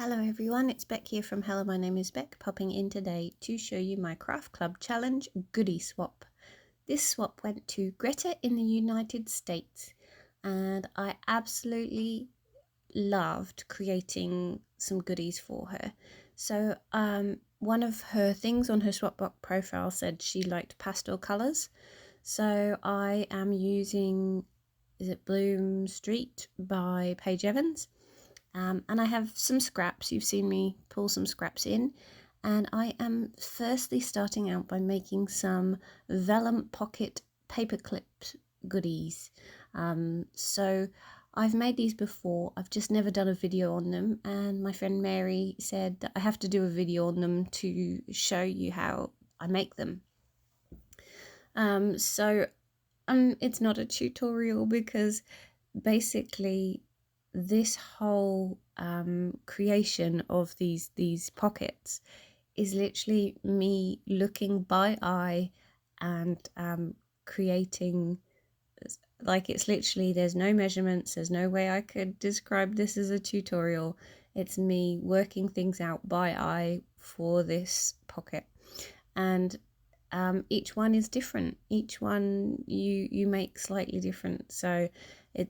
Hello everyone, it's Beck here from Hello, my name is Beck, popping in today to show you my Craft Club Challenge Goodie Swap. This swap went to Greta in the United States and I absolutely loved creating some goodies for her. So one of her things on her Swapbox profile said she liked pastel colours. So I am using, is it Bloom Street by Paige Evans? And I have some scraps. You've seen me pull some scraps in, and I am firstly starting out by making some vellum pocket paperclip goodies. So I've made these before, I've just never done a video on them, and my friend Mary said that I have to do a video on them to show you how I make them. It's not a tutorial because basically this whole creation of these pockets is literally me looking by eye and creating, like, it's literally, there's no measurements, there's no way I could describe this as a tutorial. It's me working things out by eye for this pocket, and each one is different. Each one you make slightly different, so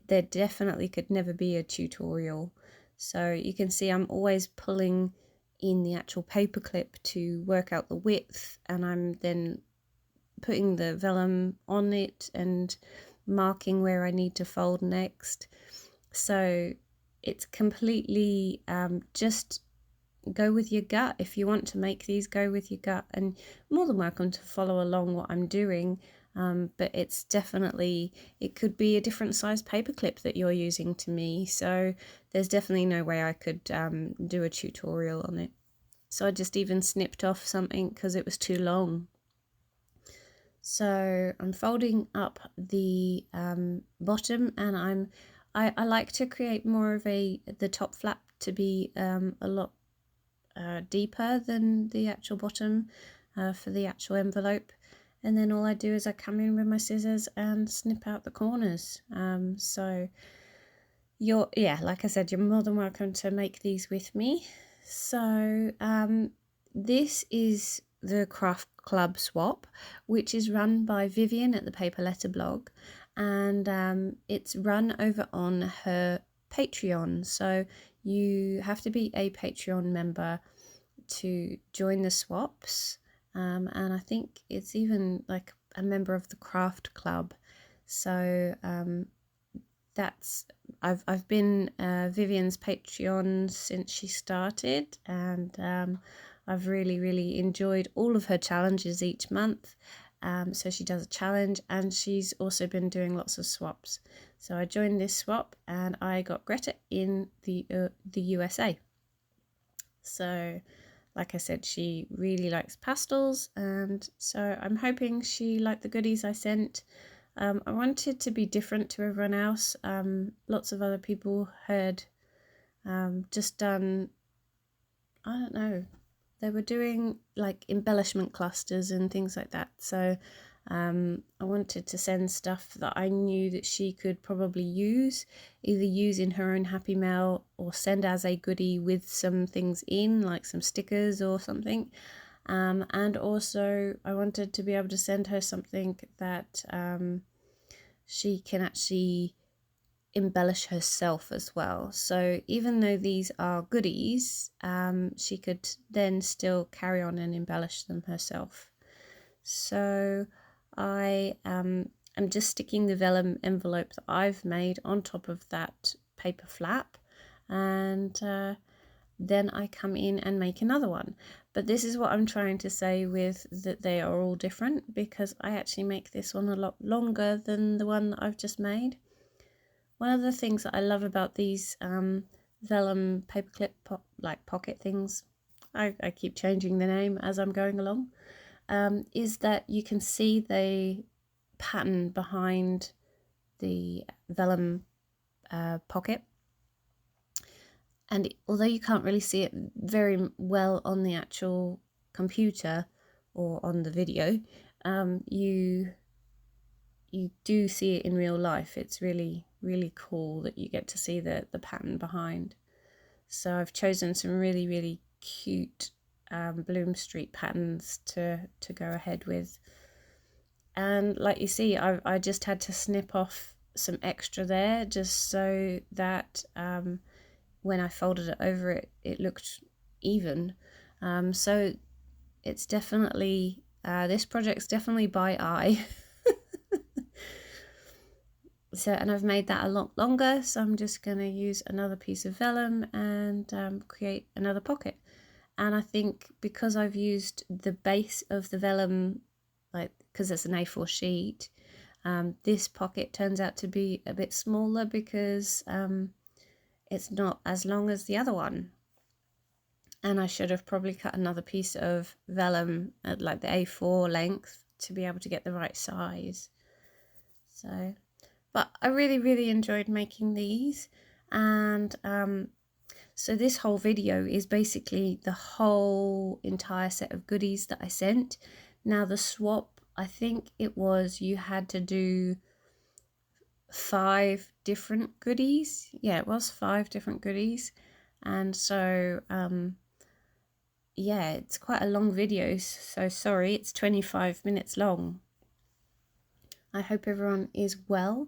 there definitely could never be a tutorial. So you can see I'm always pulling in the actual paper clip to work out the width, and I'm then putting the vellum on it and marking where I need to fold next. So it's completely just go with your gut. If you want to make these, go with your gut, and more than welcome to follow along what I'm doing. But it's definitely, it could be a different size paperclip that you're using to me, so there's definitely no way I could do a tutorial on it. So I just even snipped off something because it was too long. So I'm folding up the bottom, and I like to create more of the top flap to be a lot deeper than the actual bottom for the actual envelope, and then all I do is I come in with my scissors and snip out the corners. So like I said, you're more than welcome to make these with me. So this is the Craft Club Swap, which is run by Vivian at the Paper Letter blog, and it's run over on her Patreon. So you have to be a Patreon member to join the swaps, and I think it's even like a member of the Craft Club. So that's I've been Vivian's Patreon since she started, and I've really enjoyed all of her challenges each month. So she does a challenge, and she's also been doing lots of swaps. So I joined this swap, and I got Greta in the USA. So like I said, she really likes pastels, and so I'm hoping she liked the goodies I sent. I wanted to be different to everyone else. Lots of other people had just done, I don't know, they were doing like embellishment clusters and things like that. So I wanted to send stuff that I knew that she could probably use, either use in her own Happy Mail or send as a goodie with some things in, like some stickers or something. And also I wanted to be able to send her something that she can actually embellish herself as well. So even though these are goodies, she could then still carry on and embellish them herself. So I am just sticking the vellum envelope that I've made on top of that paper flap, and then I come in and make another one. But this is what I'm trying to say with that they are all different, because I actually make this one a lot longer than the one that I've just made. One of the things that I love about these vellum paperclip pocket things, I keep changing the name as I'm going along, is that you can see the pattern behind the vellum pocket. And although you can't really see it very well on the actual computer or on the video, you do see it in real life. It's really cool that you get to see the pattern behind. So I've chosen some really cute Bloom Street patterns to go ahead with. And like you see, I just had to snip off some extra there just so that when I folded it over, it looked even. So it's definitely, this project's definitely by eye. So, and I've made that a lot longer, so I'm just going to use another piece of vellum and create another pocket. And I think because I've used the base of the vellum, like because it's an A4 sheet, this pocket turns out to be a bit smaller because it's not as long as the other one. And I should have probably cut another piece of vellum at like the A4 length to be able to get the right size. So, but I really enjoyed making these. And so this whole video is basically the whole entire set of goodies that I sent. Now the swap, I think it was, you had to do 5 different goodies. Yeah, it was 5 different goodies. And so yeah, it's quite a long video, so sorry, it's 25 minutes long. I hope everyone is well.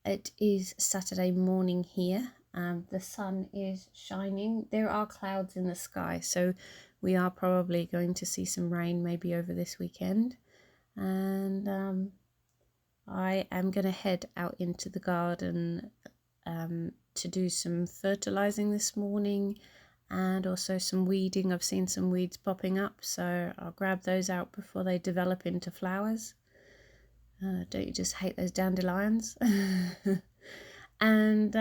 It is Saturday morning here. The sun is shining. There are clouds in the sky, so we are probably going to see some rain maybe over this weekend. And I am going to head out into the garden to do some fertilizing this morning and also some weeding. I've seen some weeds popping up, so I'll grab those out before they develop into flowers. Don't you just hate those dandelions? And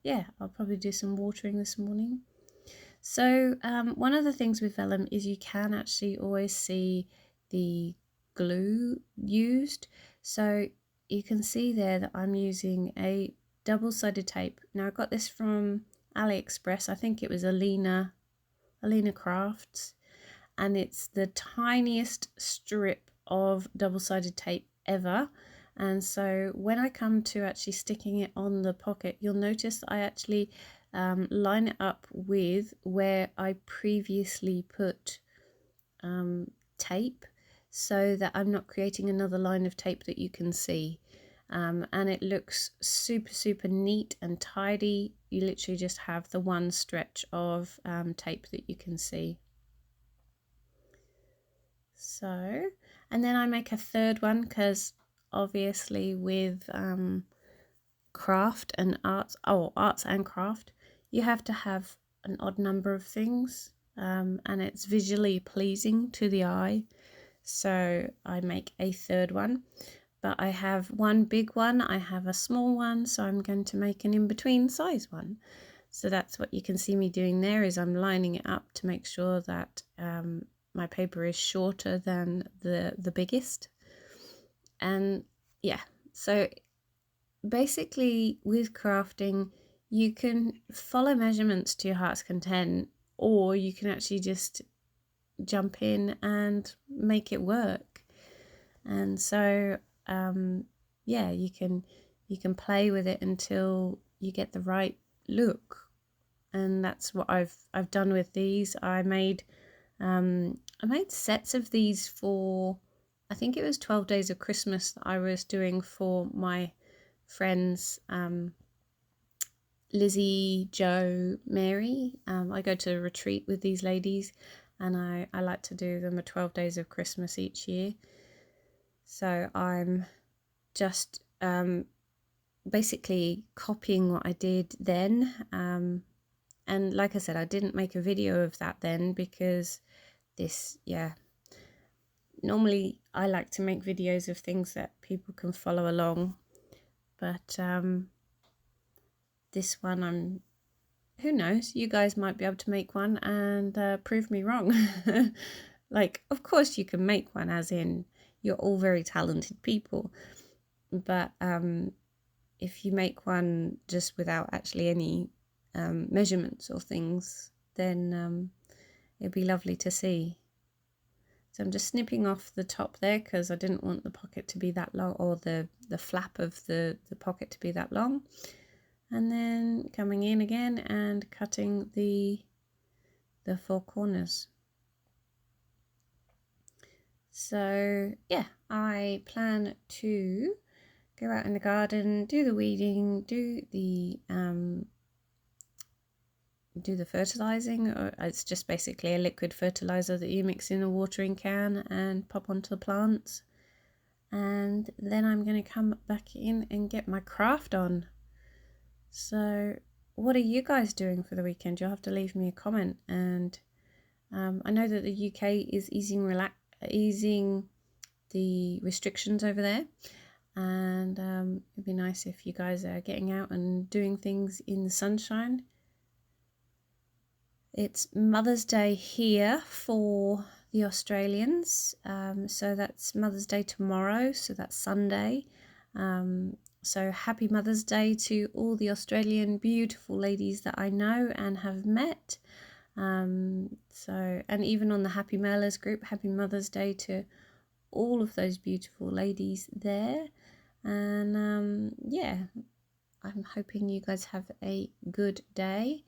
yeah, I'll probably do some watering this morning. So one of the things with vellum is you can actually always see the glue used. So you can see there that I'm using a double-sided tape. Now I got this from AliExpress. I think it was Alina Crafts, and it's the tiniest strip of double-sided tape ever. And so when I come to actually sticking it on the pocket, you'll notice that I actually line it up with where I previously put tape, so that I'm not creating another line of tape that you can see. And it looks super neat and tidy. You literally just have the one stretch of tape that you can see. So, and then I make a third one because obviously with craft and arts and craft, you have to have an odd number of things, and it's visually pleasing to the eye. So I make a third one, but I have one big one, I have a small one, so I'm going to make an in-between size one. So that's what you can see me doing there, is I'm lining it up to make sure that my paper is shorter than the biggest. And yeah, so basically with crafting, you can follow measurements to your heart's content, or you can actually just jump in and make it work. And so yeah, you can play with it until you get the right look. And that's what I've done with these. I made sets of these for, I think it was 12 days of Christmas that I was doing for my friends, Lizzie, Jo, Mary. I go to a retreat with these ladies, and I like to do them a 12 days of Christmas each year. So I'm just basically copying what I did then. And like I said, I didn't make a video of that then because this, yeah, normally I like to make videos of things that people can follow along. But this one, who knows, you guys might be able to make one and prove me wrong. Like, of course you can make one, as in you're all very talented people, but if you make one just without actually any measurements or things, then it'd be lovely to see. So I'm just snipping off the top there because I didn't want the pocket to be that long, or the flap of the pocket to be that long. and then coming in again and cutting the 4 corners. So yeah, I plan to go out in the garden, do the weeding, do the fertilizing. It's just basically a liquid fertilizer that you mix in a watering can and pop onto the plants. And then I'm going to come back in and get my craft on. So what are you guys doing for the weekend? You'll have to leave me a comment. And I know that the UK is easing the restrictions over there, and it'd be nice if you guys are getting out and doing things in the sunshine. It's Mother's Day here for the Australians, so that's Mother's Day tomorrow, so that's Sunday. So happy Mother's Day to all the Australian beautiful ladies that I know and have met. And even on the Happy Mailers group, happy Mother's Day to all of those beautiful ladies there. And yeah, I'm hoping you guys have a good day.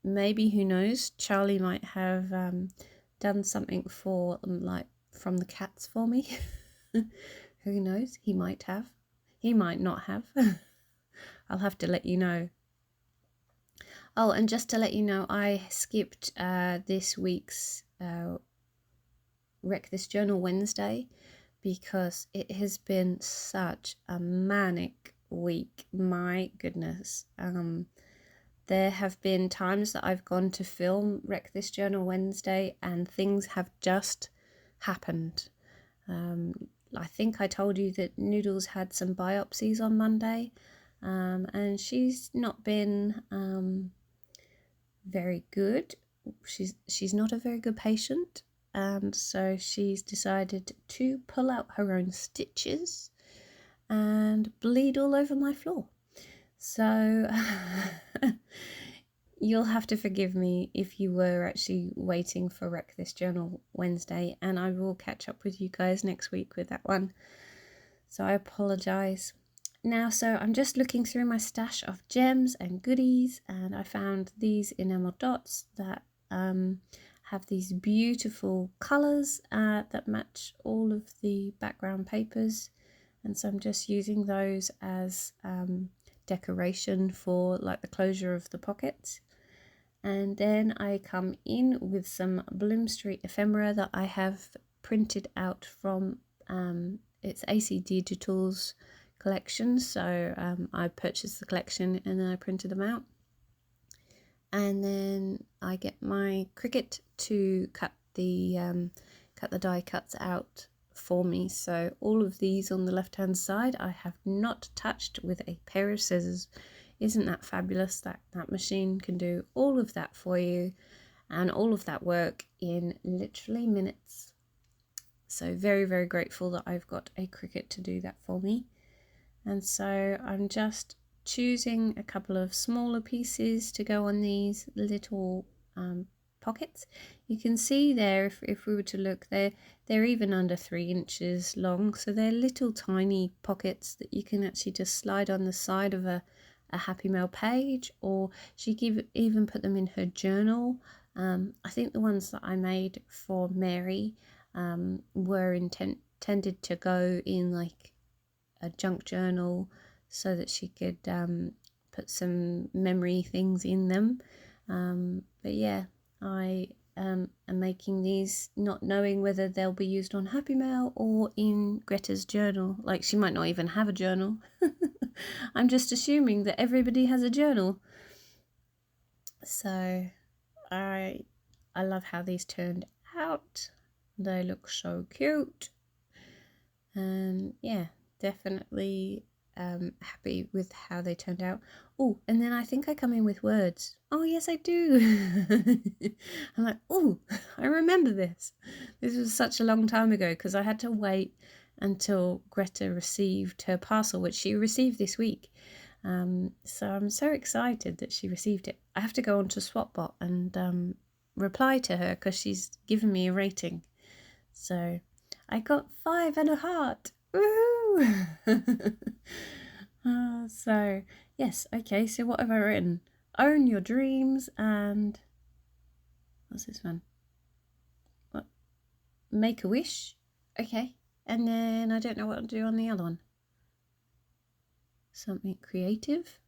Maybe, who knows, Charlie might have done something for like from the cats for me. Who knows, he might have, he might not have. I'll have to let you know. Oh, and just to let you know, I skipped this week's Wreck This Journal Wednesday because it has been such a manic week. My goodness. There have been times that I've gone to film Wreck This Journal Wednesday and things have just happened. I think I told you that Noodles had some biopsies on Monday, and she's not been very good. She's not a very good patient, and so she's decided to pull out her own stitches and bleed all over my floor. So you'll have to forgive me if you were actually waiting for Wreck This Journal Wednesday, and I will catch up with you guys next week with that one. So I apologise. Now, so I'm just looking through my stash of gems and goodies, and I found these enamel dots that have these beautiful colours that match all of the background papers, and so I'm just using those as decoration for like the closure of the pockets. And then I come in with some Bloom Street ephemera that I have printed out from it's AC Digital's collection. So I purchased the collection and then I printed them out. And then I get my Cricut to cut the die cuts out for me. So all of these on the left hand side I have not touched with a pair of scissors. Isn't that fabulous that machine can do all of that for you and all of that work in literally minutes? So very, very grateful that I've got a Cricut to do that for me. And so I'm just choosing a couple of smaller pieces to go on these little pockets. You can see there, if we were to look, they're even under 3 inches long, so they're little tiny pockets that you can actually just slide on the side of a Happy Mail page, or she even put them in her journal. I think the ones that I made for Mary were intended to go in like a junk journal so that she could put some memory things in them. But yeah, I am making these not knowing whether they'll be used on Happy Mail or in Greta's journal. Like, she might not even have a journal. I'm just assuming that everybody has a journal. So I love how these turned out. They look so cute. And yeah, definitely happy with how they turned out. Oh, and then I think I come in with words. Oh yes, I do. I'm like, oh, I remember this. This was such a long time ago because I had to wait until Greta received her parcel, which she received this week. So I'm so excited that she received it. I have to go on to Swapbot and reply to her because she's given me a rating. So I got 5 and a heart. Woohoo! So Yes, okay, so what have I written? Own your dreams and... what's this one? What? Make a wish. Okay. And then I don't know what to do on the other one. Something creative.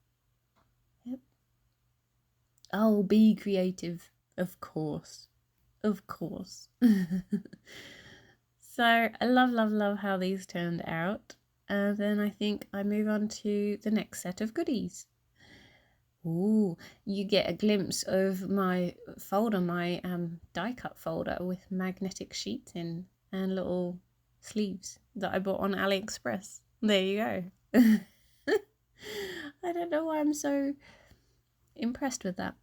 Yep. Oh, be creative. Of course. Of course. So I love how these turned out. And then I think I move on to the next set of goodies. Ooh, you get a glimpse of my folder, my die cut folder with magnetic sheets in and little sleeves that I bought on AliExpress. There you go. I don't know why I'm so impressed with that.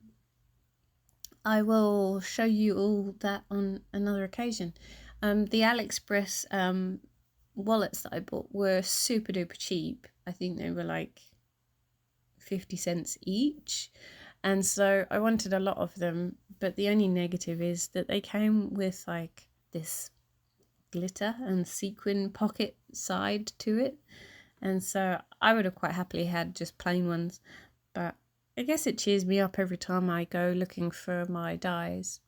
I will show you all that on another occasion. The AliExpress wallets that I bought were super duper cheap. I think they were like 50 cents each, and so I wanted a lot of them, but the only negative is that they came with like this glitter and sequin pocket side to it, and so I would have quite happily had just plain ones, but I guess it cheers me up every time I go looking for my dies,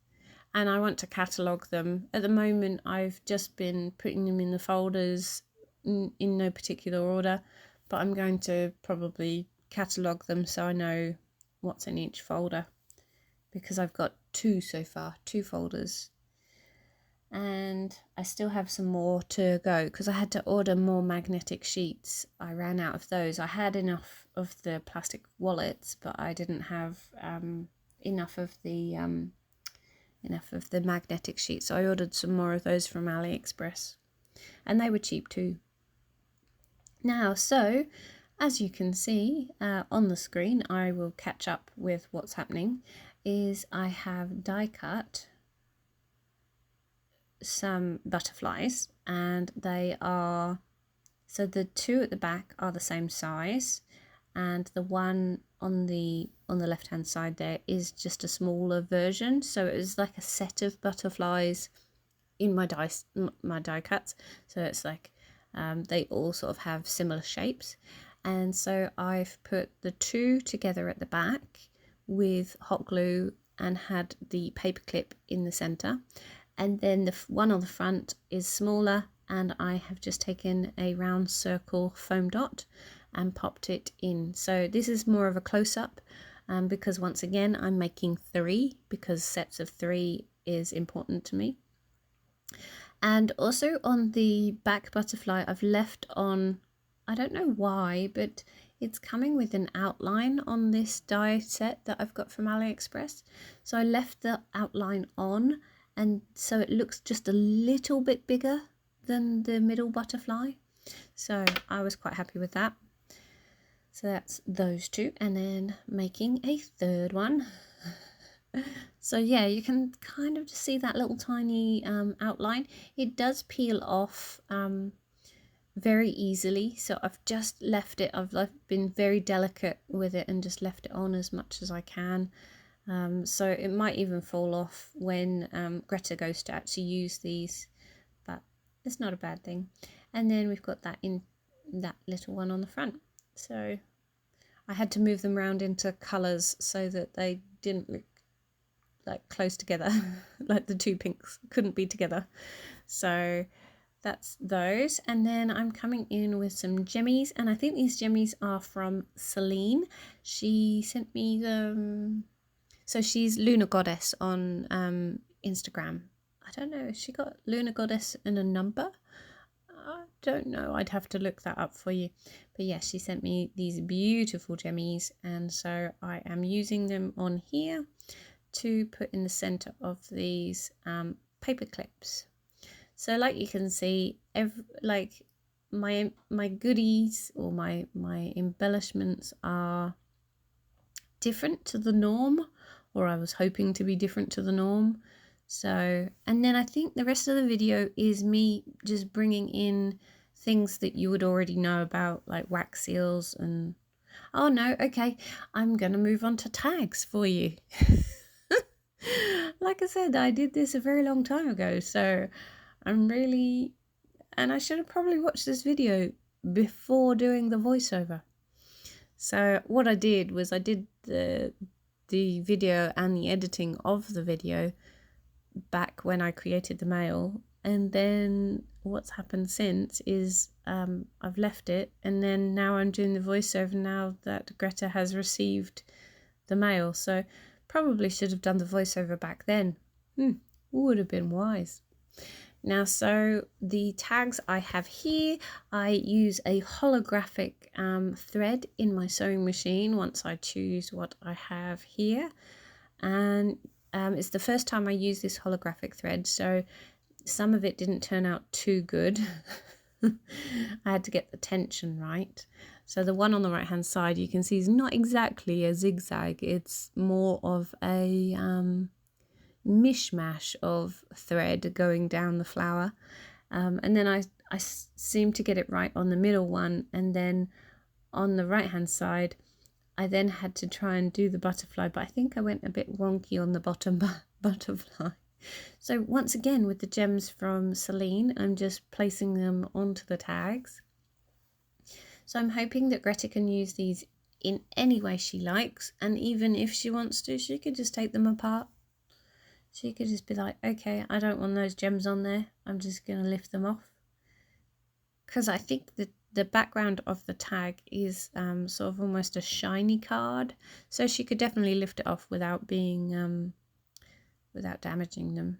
and I want to catalogue them. At the moment I've just been putting them in the folders in no particular order, but I'm going to probably catalogue them so I know what's in each folder, because I've got two so far, 2 folders, and I still have some more to go because I had to order more magnetic sheets. I ran out of those. I had enough of the plastic wallets, but I didn't have enough of the magnetic sheets, so I ordered some more of those from AliExpress, and they were cheap too. Now, so as you can see on the screen, I will catch up with what's happening, is I have die cut some butterflies, and they are, so the 2 at the back are the same size, and the one on the left hand side there is just a smaller version, so it was like a set of butterflies in my die cuts, so it's like they all sort of have similar shapes. And so I've put the 2 together at the back with hot glue and had the paper clip in the center, and then the one on the front is smaller, and I have just taken a round circle foam dot and popped it in. So this is more of a close-up because once again I'm making 3 because sets of 3 is important to me. And also on the back butterfly I've left on, I don't know why, but it's coming with an outline on this die set that I've got from AliExpress. So I left the outline on, and so it looks just a little bit bigger than the middle butterfly. So I was quite happy with that. So that's those 2, and then making a 3rd one. So yeah, you can kind of just see that little tiny outline. It does peel off very easily, so I've just left it, I've been very delicate with it and just left it on as much as I can. So it might even fall off when Greta goes to actually use these, but it's not a bad thing. And then we've got that in that little one on the front, so I had to move them around into colours so that they didn't look like close together like the 2 pinks couldn't be together. So that's those, and then I'm coming in with some jemmies, and I think these jemmies are from Celine. She sent me them. So she's Lunar Goddess on Instagram. I don't know, has she got Lunar Goddess and a number? I don't know, I'd have to look that up for you. But yes, she sent me these beautiful jemmies, and so I am using them on here to put in the center of these paper clips. So like you can see, like my goodies or my embellishments are different to the norm, or I was hoping to be different to the norm. So, and then I think the rest of the video is me just bringing in things that you would already know about, like wax seals and, oh no, okay, I'm gonna move on to tags for you. Like I said, I did this a very long time ago, so I'm really, and I should have probably watched this video before doing the voiceover. So what I did was I did the video and the editing of the video back when I created the mail, and then what's happened since is I've left it, and then now I'm doing the voiceover now that Greta has received the mail. So probably should have done the voiceover back then. Would have been wise. Now, so the tags I have here, I use a holographic thread in my sewing machine once I choose what I have here. And it's the first time I use this holographic thread, so some of it didn't turn out too good. I had to get the tension right. So the one on the right hand side you can see is not exactly a zigzag, it's more of a mishmash of thread going down the flower, and then I seem to get it right on the middle one, and then on the right hand side I then had to try and do the butterfly, but I think I went a bit wonky on the bottom butterfly. So once again with the gems from Celine, I'm just placing them onto the tags. So I'm hoping that Greta can use these in any way she likes, and even if she wants to, she could just take them apart. She could just be like, okay, I don't want those gems on there, I'm just going to lift them off. Because I think that the background of the tag is sort of almost a shiny card, so she could definitely lift it off without being without damaging them.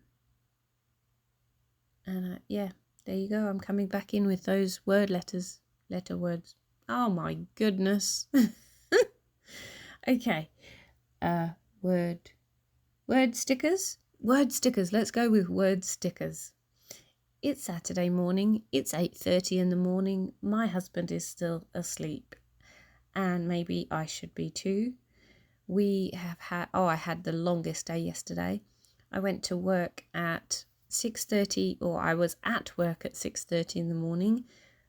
And yeah, there you go. I'm coming back in with those letter words. Oh my goodness. Okay, word stickers. Let's go with word stickers. It's Saturday morning, it's 8:30 in the morning, my husband is still asleep, and maybe I should be too. We have had, I had the longest day yesterday. I went to work at 6:30, or I was at work at 6:30 in the morning,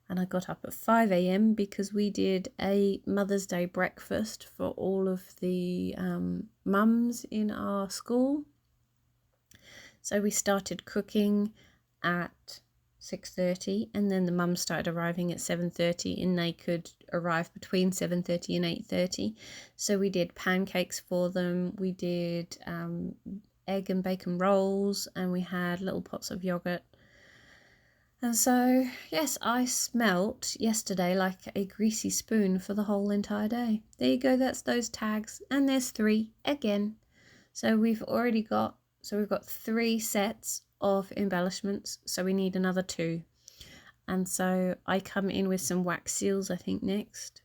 and I got up at 5 a.m. because we did a Mother's Day breakfast for all of the mums in our school. So we started cooking at 6:30, and then the mums started arriving at 7:30, and they could arrive between 7:30 and 8:30. So we did pancakes for them, we did egg and bacon rolls, and we had little pots of yogurt. And so yes, I smelt yesterday like a greasy spoon for the whole entire day. There you go, that's those tags, and there's 3 again. So we've got 3 sets of embellishments, so we need another 2. And so I come in with some wax seals, I think, next.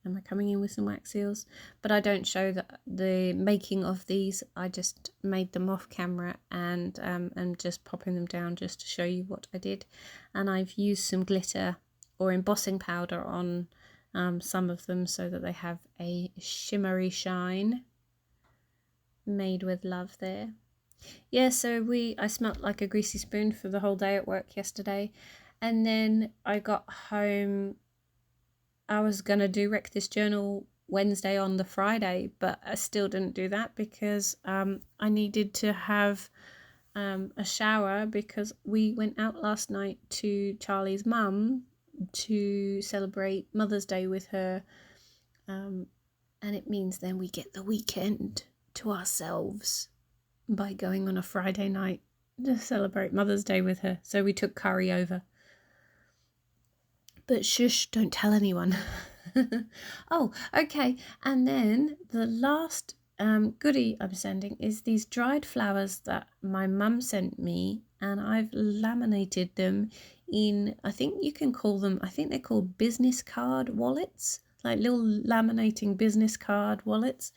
Am I coming in with some wax seals? But I don't show the making of these. I just made them off camera, and I'm just popping them down just to show you what I did. And I've used some glitter or embossing powder on some of them so that they have a shimmery shine. Made with love there. Yeah, so I smelt like a greasy spoon for the whole day at work yesterday, and then I got home. I was gonna do Wreck This Journal Wednesday on the Friday, but I still didn't do that because I needed to have a shower, because we went out last night to Charlie's mum to celebrate Mother's Day with her, and it means then we get the weekend to ourselves by going on a Friday night to celebrate Mother's Day with her. So we took curry over. But shush, don't tell anyone. Oh, okay. And then the last goodie I'm sending is these dried flowers that my mum sent me, and I've laminated them in, I think you can call them, I think they're called business card wallets, like little laminating business card wallets.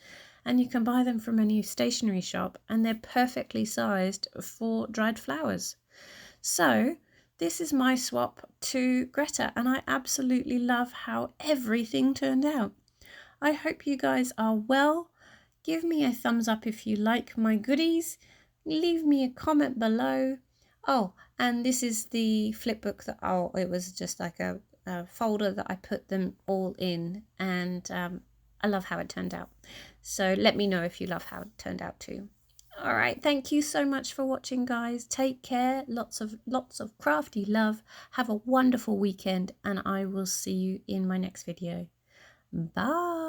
And you can buy them from any stationery shop, and they're perfectly sized for dried flowers. So this is my swap to Greta, and I absolutely love how everything turned out. I hope you guys are well. Give me a thumbs up if you like my goodies. Leave me a comment below. Oh, and this is the flipbook that, it was just like a folder that I put them all in, and I love how it turned out. So let me know if you love how it turned out too. All right, thank you so much for watching, guys. Take care. Lots of crafty love. Have a wonderful weekend, and I will see you in my next video. Bye.